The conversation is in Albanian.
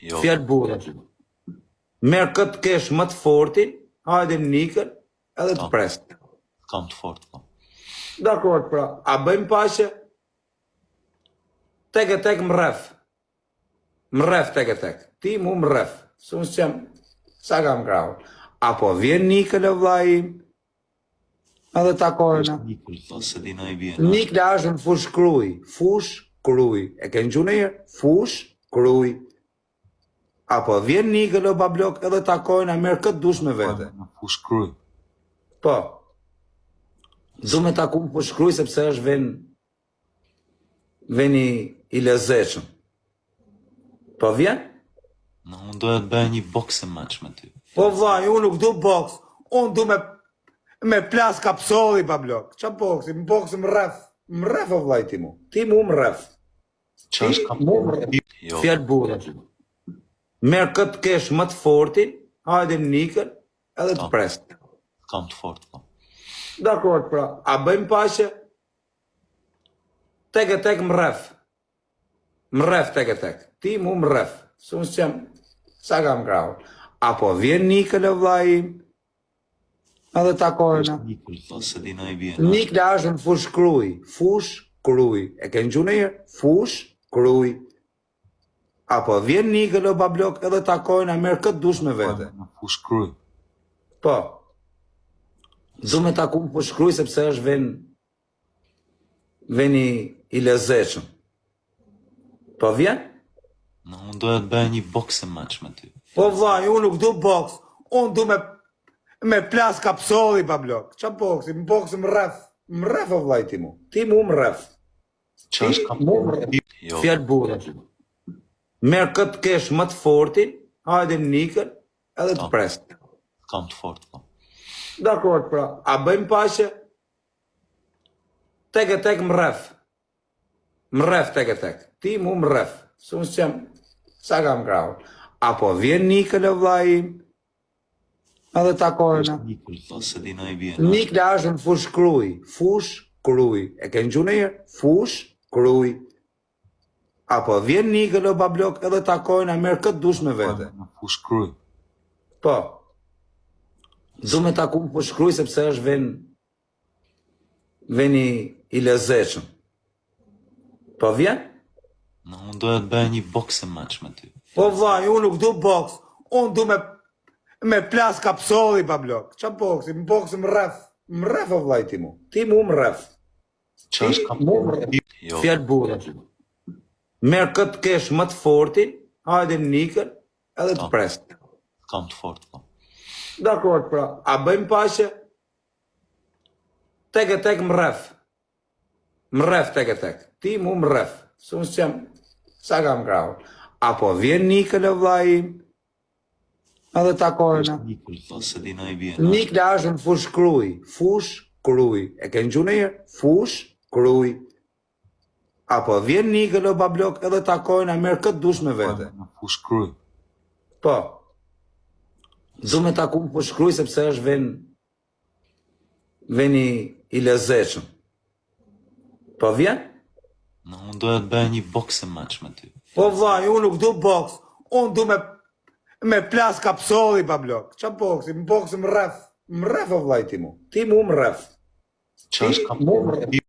Jo, Fjalë burrë. Merë këtë kesh më të fortin, hajde nikën edhe të kam, prest. kam të fort, kam. Dakor, pra, a bëjmë paqe? Tek e tek më rref. Më rref tek e tek. Ti mu më rref. Së unë s'qem, sa kam krahur. Apo vjen nikën e vllai im, edhe takojna. Është nikur, tha, se dina i bje. Nikla është në fush kruj. Fush kruj. E ke ngju ndonjëherë? Fush kruj. Apo vjen nikën o bablok edhe takojna, merë këtë dush me vete. Në fush kruj. Po. Du me taku më fush kruj sepse është veni i lezetshëm. Po vjen? Në unë doja të bëja një boxing match me ty. Po vaj, unë nuk du boks. Unë du me plas kapsolli, bablok. Qa boksi? Më boksi më rref. Më rref o vlaj ti mu. Ti mu më rref. Qa është kam Mu më rref. Jo, Fjalë burrë. Merë këtë kesh më të fortin, hajde nikën edhe të prest. kam të fort, kam. Dakor, pra, a bëjmë paqe? Tek e tek më rref. Më rref tek e tek. Ti mu më rref. Së unë s'qem, sa kam krahur. Apo vjen nikën e vllai im, edhe takojna. Është nikur, tha, se dina i bje. Nikla është në fush kruj. Fush kruj. E ke ngju ndonjëherë? Fush kruj. Apo vjen nikën o bablok edhe takojna, merë këtë dush me vete. Në fush kruj. Po. Du me taku më fush kruj sepse është veni i lezetshëm. Po vjen? Në unë doja të bëja një boxing match me ty. Po vaj, unë nuk du boks. Unë du me plas kapsolli, bablok. Qa boksi? Më boksi më rref. Më rref o vlaj ti mu. Ti mu më rref. Qa është kam Mu më rref. Jo, Fjalë burrë. Merë këtë kesh më të fortin, hajde nikën edhe të prest. kam të fort, kam. Dakor, pra, a bëjmë paqe? Tek e tek më rref. Më rref tek e tek. Ti mu më rref. Së unë s'qem, sa kam krahur. Apo vjen nikën e vllai im, edhe takojna. Është nikur, tha, se dina i bje. Nikla është në fush kruj. Fush kruj. E ke ngju ndonjëherë? Fush kruj. Apo vjen nikën o bablok edhe takojna, merë këtë dush me vete. Në fush kruj. Po. Du me taku më fush kruj sepse është veni i lezetshëm. Po vjen? Në unë doja të bëja një boxing match me ty. Po vaj, unë nuk du boks. Unë du me plas kapsolli, bablok. Qa boksi? Më boksi më rref. Më rref o vlaj ti mu. Ti mu më rref. Qa është kam Mu më rref. Jo, Fjalë burrë. Merë këtë kesh më të fortin, hajde nikën edhe të prest. kam të fort, kam. Dakor, pra, a bëjmë paqe? Tek e tek më rref. Më rref tek e tek. Ti mu më rref. Së unë s'qem, sa kam krahur. Apo vjen nikën e vllai im, edhe takojna. Është nikur, tha, se dina i bje. Nikla është në fush kruj. Fush kruj. E ke ngju ndonjëherë? Fush kruj. Apo vjen nikën o bablok edhe takojna, merë këtë dush me vete. Në fush kruj. Po. Du me taku më fush kruj sepse është veni i lezetshëm. Po vjen? Në unë doja të bëja një boxing match me ty. Po vaj, unë nuk du boks. Unë du me plas kapsolli, bablok. Qa boksi? Më boksi më rref. Më rref o vlaj ti mu. Ti mu më rref. Qa është kam Mu më rref.